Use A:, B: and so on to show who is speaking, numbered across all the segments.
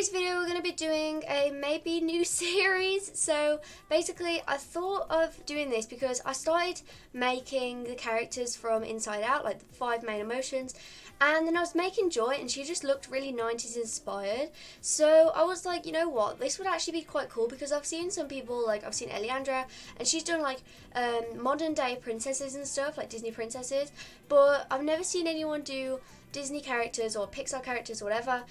A: today's video we're going to be doing a maybe new series. So basically I thought of doing this because I started making the characters from Inside Out, like the 5 main emotions, and then I was making Joy and she just looked really 90s inspired. So I was like, you know what, this would actually be quite cool because I've seen some people, like I've seen Eliandra and she's done like modern day princesses and stuff, like Disney princesses, but I've never seen anyone do Disney characters or Pixar characters or whatever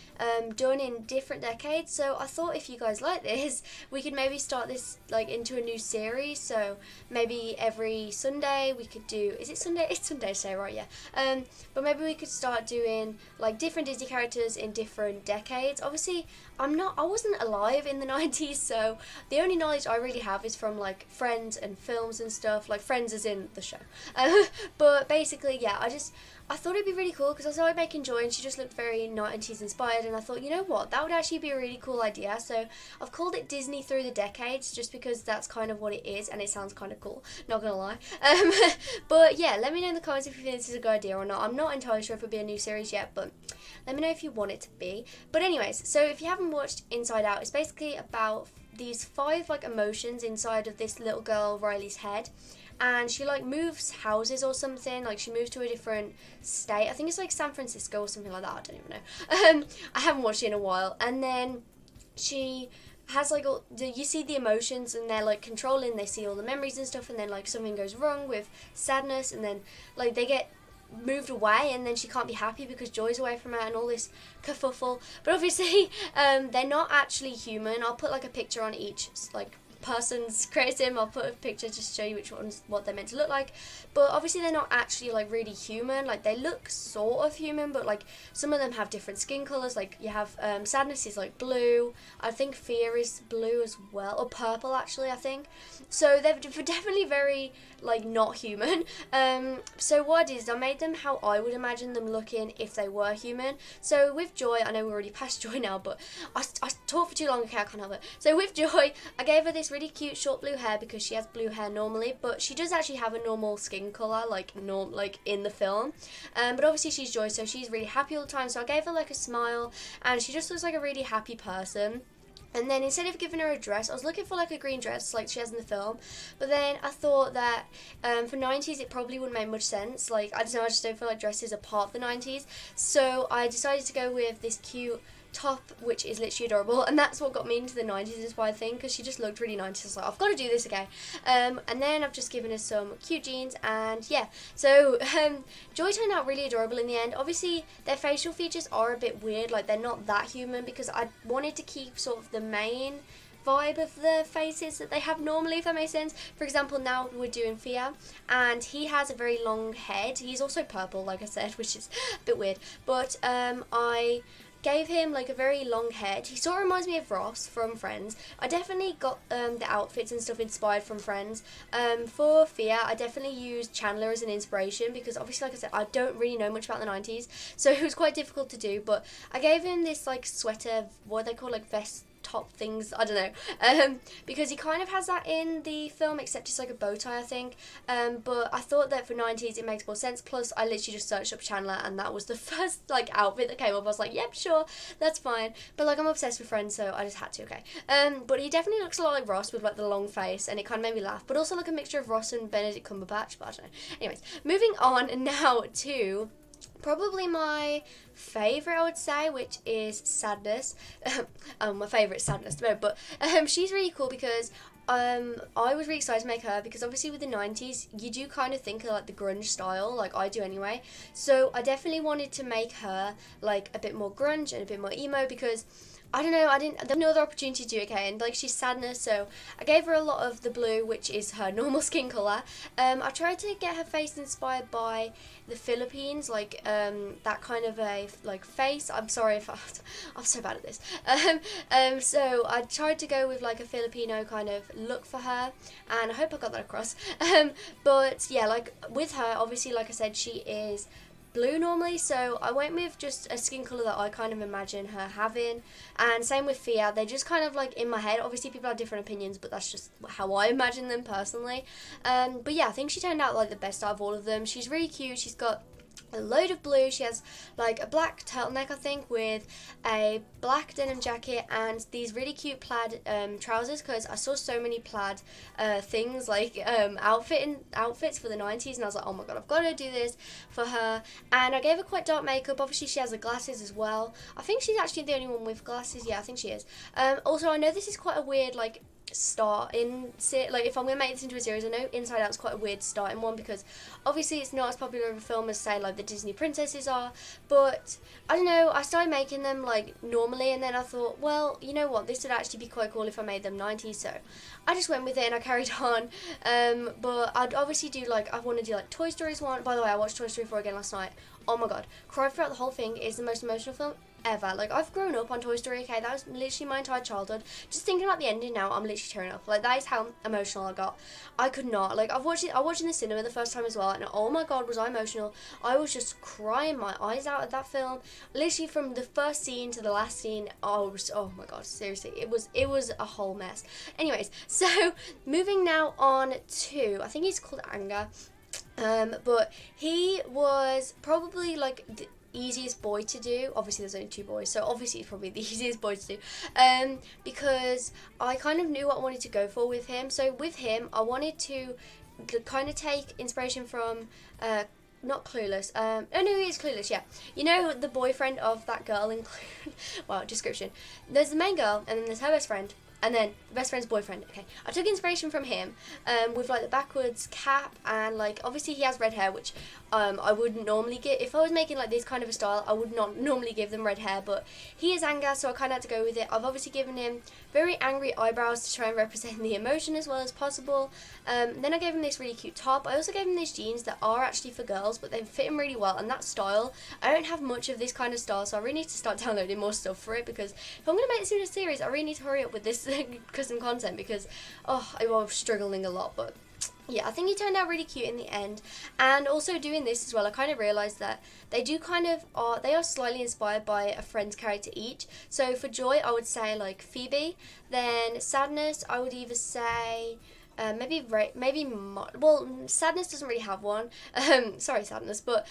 A: done in different decades. So I thought if you guys like this, we could maybe start this like into a new series. So maybe every Sunday we could do, is it Sunday? It's Sunday today, right? Yeah. But maybe we could start doing like different Disney characters in different decades. Obviously I wasn't alive in the 90s, so the only knowledge I really have is from like Friends and films and stuff, like Friends as in the show. But basically, yeah, I thought it'd be really cool because I started making Joy and she just looked very 90s inspired, and I thought, you know what, that would actually be a really cool idea. So I've called it Disney Through the Decades just because that's kind of what it is and it sounds kind of cool, not gonna lie. But yeah, let me know in the comments if you think this is a good idea or not. I'm not entirely sure if it'll be a new series yet, but let me know if you want it to be. But anyways, so if you haven't watched Inside Out, it's basically about these 5 like emotions inside of this little girl Riley's head, and she like moves houses or something, like she moves to a different state. I think it's like San Francisco or something like that, I don't even know. I haven't watched it in a while. And then she has like you see the emotions and they're like controlling, they see all the memories and stuff, and then like something goes wrong with sadness and then like they get moved away and then she can't be happy because Joy's away from her and all this kerfuffle. But obviously they're not actually human. I'll put like a picture on each like person's creative. I'll put a picture just to show you which ones, what they're meant to look like. But obviously they're not actually like really human. Like they look sort of human, but like some of them have different skin colors. Like you have sadness is like blue, I think fear is blue as well, or purple actually, I think. So they're definitely very like not human. So what I did is I made them how I would imagine them looking if they were human. So with Joy, I know we're already past Joy now, but I talked for too long, okay, I can't help it. So with Joy, I gave her this really cute short blue hair because she has blue hair normally, but she does actually have a normal skin color like in the film. But obviously she's Joy, so she's really happy all the time, so I gave her like a smile and she just looks like a really happy person. And then instead of giving her a dress, I was looking for like a green dress like she has in the film. But then I thought that for 90s it probably wouldn't make much sense. Like, I don't know, I just don't feel like dresses are part of the 90s. So I decided to go with this cute top, which is literally adorable, and that's what got me into the 90s inspired thing, because she just looked really 90s. I was like, I've got to do this, okay. And then I've just given her some cute jeans, and yeah, so Joy turned out really adorable in the end. Obviously their facial features are a bit weird, like they're not that human, because I wanted to keep sort of the main vibe of the faces that they have normally, if that makes sense. For example, now we're doing Fia, and he has a very long head. He's also purple, like I said, which is a bit weird, but I gave him like a very long head. He sort of reminds me of Ross from Friends. I definitely got the outfits and stuff inspired from Friends. For Fia, I definitely used Chandler as an inspiration because obviously, like I said, I don't really know much about the 90s, so it was quite difficult to do, but I gave him this like sweater, what they call like vest top things, I don't know, because he kind of has that in the film, except it's like a bow tie, I think. But I thought that for 90s it makes more sense. Plus I literally just searched up Chandler and that was the first like outfit that came up. I was like, yep, sure, that's fine. But like I'm obsessed with Friends, so I just had to, okay. But he definitely looks a lot like Ross with like the long face, and it kind of made me laugh, but also like a mixture of Ross and Benedict Cumberbatch, but I don't know. Anyways, moving on now to probably my favourite, I would say, which is Sadness. My favourite Sadness, but she's really cool because I was really excited to make her because obviously with the 90s you do kind of think of like the grunge style, like I do anyway, so I definitely wanted to make her like a bit more grunge and a bit more emo because I don't know, there was no other opportunity to do it, okay, and like she's Sadness, so I gave her a lot of the blue, which is her normal skin colour. I tried to get her face inspired by the Philippines, like that kind of a like face. I'm sorry if I'm so bad at this. So I tried to go with like a Filipino kind of look for her, and I hope I got that across. But yeah, like with her, obviously, like I said, she is blue normally, so I went with just a skin colour that I kind of imagine her having. And same with Fia, they're just kind of like in my head. Obviously people have different opinions, but that's just how I imagine them personally. But yeah, I think she turned out like the best out of all of them. She's really cute, she's got a load of blue. She has like a black turtleneck, I think, with a black denim jacket and these really cute plaid trousers, because I saw so many plaid things, like outfits for the 90s, and I was like, oh my god, I've got to do this for her. And I gave her quite dark makeup. Obviously she has the glasses as well. I think she's actually the only one with glasses. Yeah, I think she is. Also, I know this is quite a weird like start in, like, if I'm going to make this into a series, I know Inside Out's quite a weird starting one, because obviously it's not as popular of a film as, say, like the Disney princesses are, but I don't know, I started making them like normally, and then I thought, well, you know what, this would actually be quite cool if I made them 90s, so I just went with it and I carried on. But I'd obviously do, like, I want to do like Toy Story's one. By the way, I watched Toy Story 4 again last night. Oh my god, cried throughout the whole thing. Is the most emotional film ever. Like, I've grown up on Toy Story, okay, that was literally my entire childhood. Just thinking about the ending now, I'm literally tearing up. Like, that is how emotional I got. I could not, like, I watched it in the cinema the first time as well, and oh my god, was I emotional. I was just crying my eyes out at that film. Literally from the first scene to the last scene, oh my god, seriously, it was a whole mess. Anyways, so moving now on to, I think he's called Angad. But he was probably like the easiest boy to do. Obviously there's only 2 boys, so obviously he's probably the easiest boy to do, because I kind of knew what I wanted to go for with him. So with him, I wanted to kind of take inspiration from not Clueless. Oh no, he is Clueless, yeah. You know, the boyfriend of that girl in well, description. There's the main girl, and then there's her best friend, and then the best friend's boyfriend. Okay, I took inspiration from him, with like the backwards cap, and like obviously he has red hair, which I wouldn't normally get if I was making like this kind of a style. I would not normally give them red hair, but he is Angad, so I kind of had to go with it. I've obviously given him very angry eyebrows to try and represent the emotion as well as possible. Then I gave him this really cute top. I also gave him these jeans that are actually for girls, but they fit him really well, and that style, I don't have much of this kind of style, so I really need to start downloading more stuff for it, because if I'm going to make this into a series, I really need to hurry up with this custom content, because I was struggling a lot. But yeah, I think he turned out really cute in the end. And also doing this as well, I kind of realised that they are slightly inspired by a friend's character each. So for Joy, I would say like Phoebe. Then Sadness, I would either say Sadness doesn't really have one. Sorry, Sadness, but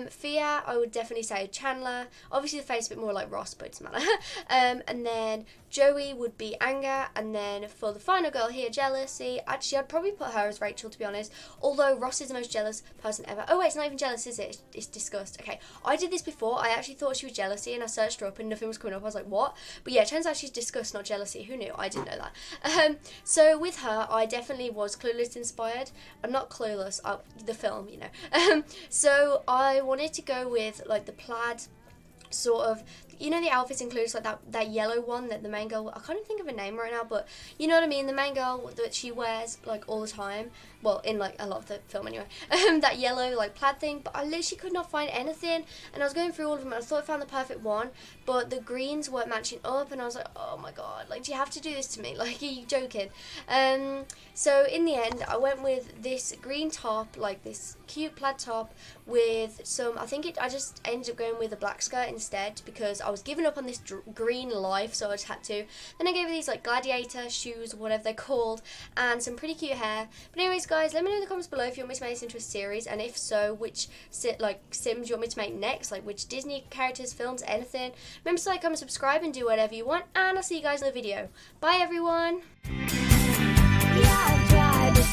A: Fear, I would definitely say Chandler. Obviously, the face a bit more like Ross, but it doesn't matter. And then Joey would be Angad, and then for the final girl here, Jealousy. Actually, I'd probably put her as Rachel, to be honest. Although Ross is the most jealous person ever. Oh wait, it's not even jealous, is it? It's disgust. Okay, I did this before. I actually thought she was Jealousy, and I searched her up, and nothing was coming up. I was like, what? But yeah, it turns out she's disgust, not jealousy. Who knew? I didn't know that. So with her, I definitely was Clueless inspired. I'm not Clueless, the film, you know. So I wanted to go with like the plaid sort of, you know, the outfits includes like that yellow one that the main girl, I can't even think of a name right now, but you know what I mean, the main girl that she wears like all the time, well, in like a lot of the film anyway, that yellow like plaid thing. But I literally could not find anything, and I was going through all of them and I thought I found the perfect one, but the greens weren't matching up, and I was like, oh my god, like, do you have to do this to me? Like, are you joking? So in the end, I went with this green top, like this cute plaid top with some, I just ended up going with a black skirt instead, because I was giving up on this green life, so I just had to. Then I gave her these like gladiator shoes, whatever they're called, and some pretty cute hair. But anyways, guys, let me know in the comments below if you want me to make this into a series, and if so, which Sims you want me to make next, like which Disney characters, films, anything. Remember to like, comment, subscribe, and do whatever you want, and I'll see you guys in the video. Bye everyone. Yeah, I tried to